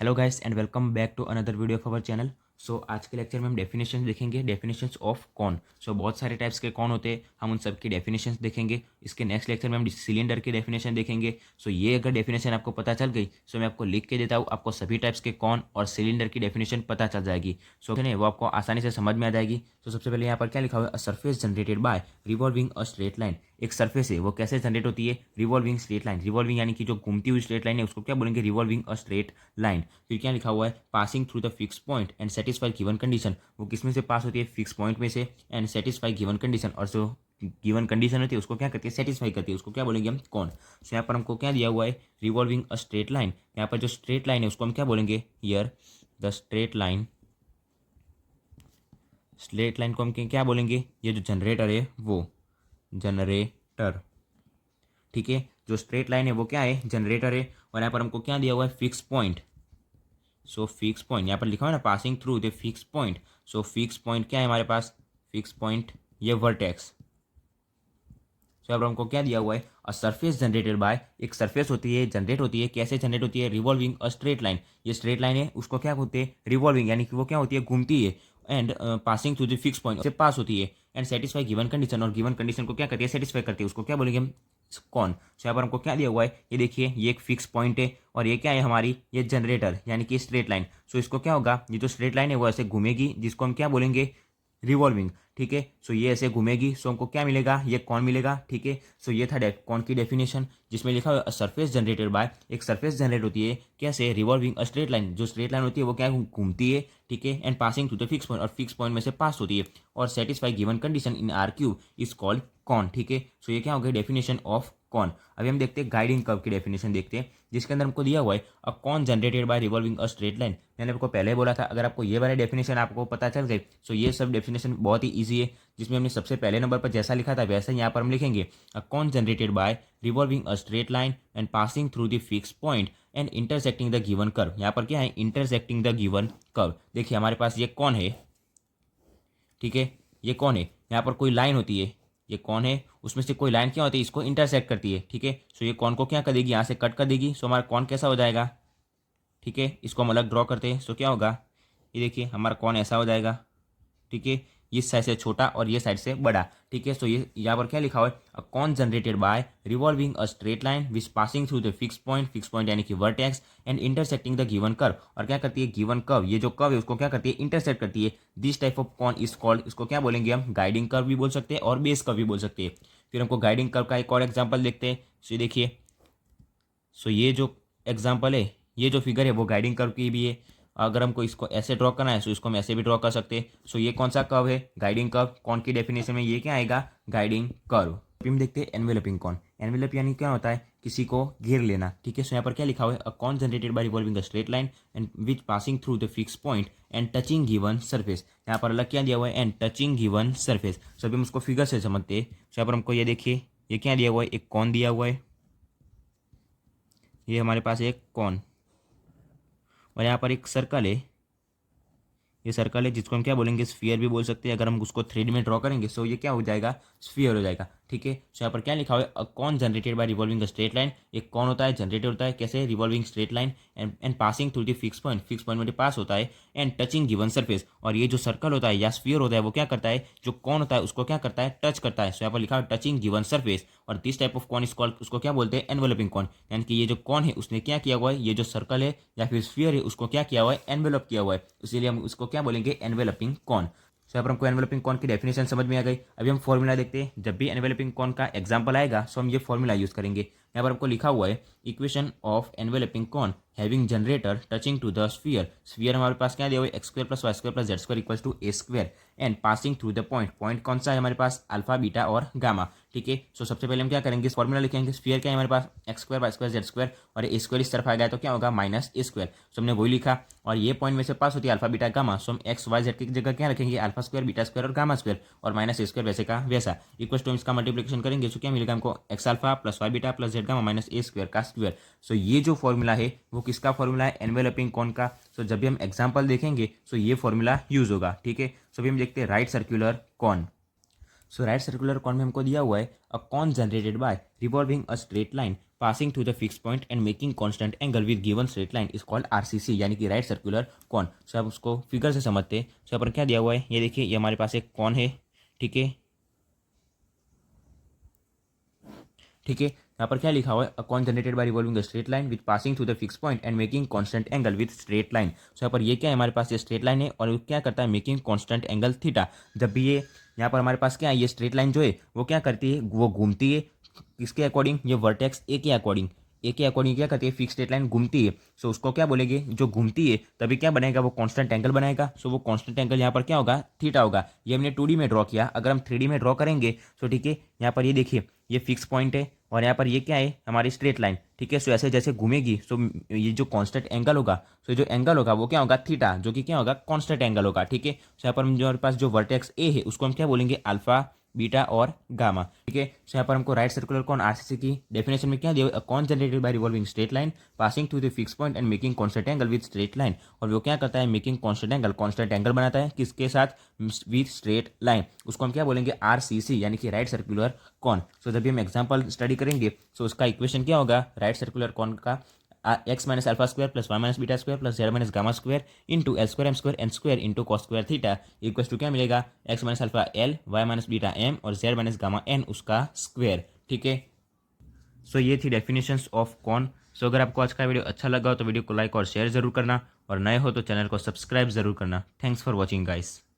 Hello guys and welcome back to another video of our channel. So आज के lecture में हम definition देखेंगे, डेफिनेशंस ऑफ कॉन। सो बहुत सारे टाइप्स के कॉन होते हैं, हम उन सब की डेफिनेशंस देखेंगे। इसके नेक्स्ट लेक्चर में हम सिलेंडर की डेफिनेशन देखेंगे। सो ये अगर डेफिनेशन आपको पता चल गई सो मैं आपको लिख के देता हूँ, आपको सभी टाइप्स के कॉन और सिलेंडर की डेफिनेशन पता चल जाएगी। सो नहीं वो आपको आसानी से समझ में आ जाएगी। तो सबसे पहले यहाँ पर क्या लिखा हुआ है, a surface generated by revolving a straight line. एक सरफेस है वो कैसे जनरेट होती है, रिवॉल्विंग स्ट्रेट लाइन। रिवॉल्विंग यानी कि जो घूमती हुई स्ट्रेट लाइन है उसको क्या बोलेंगे, रिवॉल्विंग अ स्ट्रेट लाइन। फिर क्या लिखा हुआ है, passing through the fix point and satisfy given condition. वो किस में से पास होती है, फिक्स पॉइंट में से, एंड सेटिस्फाई गिवन कंडीशन, और जो गिवन कंडीशन होती है उसको क्या करती है, सेटिस्फाई करती है, उसको क्या बोलेंगे हम, कौन। सो यहाँ पर हमको क्या दिया हुआ है, रिवॉल्विंग अ स्ट्रेट लाइन। यहाँ पर जो स्ट्रेट लाइन है उसको हम क्या बोलेंगे, here the straight line. Straight line को हम क्या बोलेंगे, ये जो जनरेटर है वो जनरेटर, ठीक है। जो स्ट्रेट लाइन है वो क्या है, जनरेटर है। और यहाँ पर हमको क्या दिया हुआ है, fix point. So fix point यहाँ पर लिखा हुआ है ना, passing through the fix point. So fix point क्या है हमारे पास, फिक्स पॉइंट ये वर्टेक्स। सो अब हमको क्या दिया हुआ है, अ सरफेस जनरेटेड बाय, एक सरफेस होती है, जनरेट होती है, कैसे जनरेट होती है, रिवॉल्विंग अ स्ट्रेट लाइन। ये स्ट्रेट लाइन है उसको क्या होते हैं, रिवॉल्विंग, यानी कि वो क्या होती है, घूमती है। And passing through the fix point से पास होती है। एंड सेटिस्फाई गिवन कंडीशन, और गिवन कंडीशन को क्या करती है, सेटिस्फाई करती है, उसको क्या बोलेंगे हम, कौन। सो यहाँ पर हमको क्या दिया हुआ है, ये देखिए ये एक फिक्स पॉइंट है और ये क्या है हमारी, ये जनरेटर यानी कि स्ट्रेट लाइन। सो इसको क्या होगा, ये जो स्ट्रेट लाइन है वो ऐसे घूमेगी, जिसको हम क्या बोलेंगे, रिवॉल्विंग, ठीक है। सो ये ऐसे घूमेगी, सो हमको क्या मिलेगा, ये कौन मिलेगा, ठीक है। सो ये था कौन की डेफिनेशन, जिसमें लिखा हुआ सरफेस जनरेटेड बाय, एक सरफेस जनरेट होती है कैसे, रिवॉल्विंग अ स्ट्रेट लाइन। जो स्ट्रेट लाइन होती है वो क्या घूमती है, ठीक है, and passing to the fix point, और फिक्स पॉइंट में से पास होती है, और satisfy given condition in R Q is called cone, ठीक है। सो ये क्या हो गया, डेफिनेशन ऑफ कॉन। अभी हम देखते हैं गाइडिंग कर्व की डेफिनेशन देखते हैं, जिसके अंदर हमको दिया हुआ है, a cone generated by revolving a straight line. मैंने आपको पहले बोला था, अगर आपको ये वाला डेफिनेशन आपको पता चल गई सो ये सब डेफिनेशन बहुत ही ईजी है। जिसमें हमने सबसे पहले नंबर पर जैसा लिखा था वैसा यहाँ पर हम लिखेंगे, a cone generated by revolving a straight line and passing through the fix point and intersecting the given curve. यहाँ पर क्या है, इंटरसेक्टिंग द गिवन कर्व। देखिए हमारे पास ये कौन है, ठीक है, ये कौन है, यहाँ पर कोई लाइन होती है, ये कौन है, उसमें से कोई लाइन क्या होती है, इसको इंटरसेक्ट करती है, ठीक है। सो ये कौन को क्या कर देगी, यहाँ से कट कर देगी। सो हमारा कौन कैसा हो जाएगा, ठीक है, इसको हम अलग ड्रॉ करते हैं। सो क्या होगा, ये देखिए हमारा कौन ऐसा हो जाएगा, ठीक है, इस साइड से छोटा और ये साइड से बड़ा, ठीक है। सो ये यहाँ पर क्या लिखा हुआ है, a cone generated by revolving a straight line which passing through the fix point यानी कि vertex and intersecting the given curve. और क्या करती है, गिवन कर्व, ये जो कर्व है उसको क्या करती है, इंटरसेक्ट करती है। This type of cone is called, इसको क्या बोलेंगे हम, गाइडिंग कर्व भी बोल सकते हैं और बेस कर्व भी बोल सकते हैं। फिर हमको गाइडिंग कर्व का एक और एग्जाम्पल देखते हैं। सो देखिए, सो ये जो एग्जाम्पल है, ये जो फिगर है वो गाइडिंग कर्व की भी है। अगर हमको इसको ऐसे ड्रॉ करना है तो इसको हम ऐसे भी ड्रॉ कर सकते हैं। सो ये कौन सा कर्व है, गाइडिंग कर्व। कौन की डेफिनेशन में ये क्या आएगा, गाइडिंग कर्व। अभी हम देखते हैं एनवेलपिंग कॉन। एनवेलप यानी क्या होता है, किसी को घेर लेना, ठीक है। सो यहाँ पर क्या लिखा हुआ है, a cone generated by revolving a straight line and which passing through the fix point and touching given surface. यहाँ पर अलग क्या दिया हुआ है, and touching given surface. So अभी हम उसको फिगर से समझते हैं। सो यहाँ पर हमको ये देखिए, ये क्या दिया हुआ है, एक कॉन दिया हुआ है, ये हमारे पास एक कॉन, और यहाँ पर एक सर्कल है, ये सर्कल है जिसको हम क्या बोलेंगे, स्फीयर भी बोल सकते हैं। अगर हम उसको 3D में ड्रॉ करेंगे सो ये क्या हो जाएगा, स्फीयर हो जाएगा, ठीक है। सो यहाँ पर क्या लिखा हुआ है, a cone generated by revolving the straight line. एक कौन होता है, जनरेटेड होता है कैसे, revolving straight line and passing through the fix point में पास होता है, एंड टचिंग गिवन सरफेस। और ये जो सर्कल होता है या स्फीयर होता है वो क्या करता है, जो कौन होता है उसको क्या करता है, टच करता है। सो यहाँ पर लिखा है टचिंग गिवन सरफेस। और this type of cone is called, उसको क्या बोलते हैं, एनवेलपिंग कॉन। यानी कि ये जो कॉन है उसने क्या किया हुआ है, ये जो सर्कल है या फिर स्फीयर है उसको क्या किया हुआ है, एनवेलप किया हुआ है, इसीलिए हम उसको क्या बोलेंगे, एनवेलपिंग कॉन। सो यहाँ पर हमको एनवेलपिंग कॉन की डेफिनेशन समझ में आ गई। अभी हम फॉर्मूला देखते हैं। जब भी एनवेलपिंग कॉन का एग्जांपल आएगा सो हम ये फॉर्मूला यूज करेंगे। यहाँ पर हमको लिखा हुआ है, equation of enveloping cone having generator touching to the sphere. Sphere हमारे पास क्या दिया हुआ है, x square plus y square plus z square equals to a square and passing through the point. Point कौन सा है हमारे पास, अल्फा बीटा और गामा, ठीक है। सो सबसे पहले हम क्या करेंगे, फॉर्मूला लिखेंगे। स्फीयर क्या है हमारे पास, X square Y square Z square, और ए स्क्वायर इस तरफ आ गया तो क्या होगा, माइनस ए स्क्वायर। सो हमने वही लिखा, और ये पॉइंट में से पास होती है अल्फा बीटा गामा। सो हम एक्स वाई जेड की जगह क्या रखेंगे, अल्फा स्क्वायर बीटा स्क्वायर और गामा स्क्वायर, और माइनस ए स्क्वायर वैसे का वैसा इक्वल टू इसका मल्टीप्लिकेशन करेंगे। सो क्या मिलेगा हमको, X alpha plus Y beta plus Z gamma minus A square का स्क्वायर। सो ये जो फॉर्मूला है वो किसका फॉर्मूला है, एनवेलपिंग कॉन का। सो जब भी हम एग्जाम्पल देखेंगे सो ये फॉर्मूला यूज होगा, ठीक है। सो अभी हम देखते हैं right circular cone. So right circular cone में हमको दिया हुआ है, a cone generated by revolving a straight line passing through the fix point and making constant angle with given straight line is called RCC, यानी कि right circular cone. सो आप उसको figure से समझते हैं। सो यहाँ पर क्या दिया हुआ है, ये देखिए, ये हमारे पास एक कॉन है, ठीक है, ठीक है। यहाँ पर क्या लिखा हुआ है, a cone generated by revolving the straight line with passing through the fix point and making constant angle with straight line. So यहाँ पर ये क्या है, हमारे पास ये स्ट्रेट लाइन है और वो क्या करता है, मेकिंग कांस्टेंट एंगल थीटा। जब भी ये यहाँ पर हमारे पास क्या है, ये स्ट्रेट लाइन जो है वो क्या करती है, वो घूमती है किसके अकॉर्डिंग, ये वर्टेक्स ए के अकॉर्डिंग। ए के अकॉर्डिंग क्या करती है, फिक्स स्ट्रेट लाइन घूमती है। सो उसको क्या बोलेंगे, जो घूमती है तभी क्या बनेगा, वो कांस्टेंट एंगल बनाएगा। सो वो कांस्टेंट एंगल यहाँ पर क्या होगा, थीटा होगा। ये हमने 2D में ड्रॉ किया, अगर हम 3D में ड्रॉ करेंगे सो ठीक है, यहाँ पर ये देखिए, ये फिक्स पॉइंट है और यहाँ पर ये क्या है, हमारी स्ट्रेट लाइन, ठीक है। सो ऐसे जैसे घूमेगी सो ये जो कांस्टेंट एंगल होगा, सो जो एंगल होगा वो क्या होगा, थीटा, जो कि क्या होगा, कांस्टेंट एंगल होगा, ठीक है। सो यहाँ पर जो हमारे पास जो वर्टेक्स ए है उसको हम क्या बोलेंगे, अल्फा, बीटा और गामा, ठीक है। सो यहाँ पर हमको राइट सर्कुलर कॉन आरसीसी की डेफिनेशन में क्या दिया, cone generated by revolving straight line passing through the fix point and making constant angle with straight line. और वो क्या करता है, मेकिंग कांस्टेंट एंगल बनाता है किसके साथ, विद स्ट्रेट लाइन। उसको हम क्या बोलेंगे, आरसीसी, यानी कि राइट सर्कुलर कॉन। सो जब भी हम एग्जाम्पल स्टडी करेंगे सो उसका इक्वेशन क्या होगा, राइट सर्कुलर कॉन का x minus alpha square plus y minus beta square plus z minus gamma square into l square m square n square into cos square theta equal to क्या मिलेगा, x minus alpha l, y minus beta m और z minus gamma n उसका square, ठीक है। सो ये थी definitions of cone. सो अगर आपको आज का वीडियो अच्छा लगा हो तो वीडियो को लाइक और शेयर जरूर करना, और नए हो तो चैनल को सब्सक्राइब जरूर करना। Thanks for watching guys.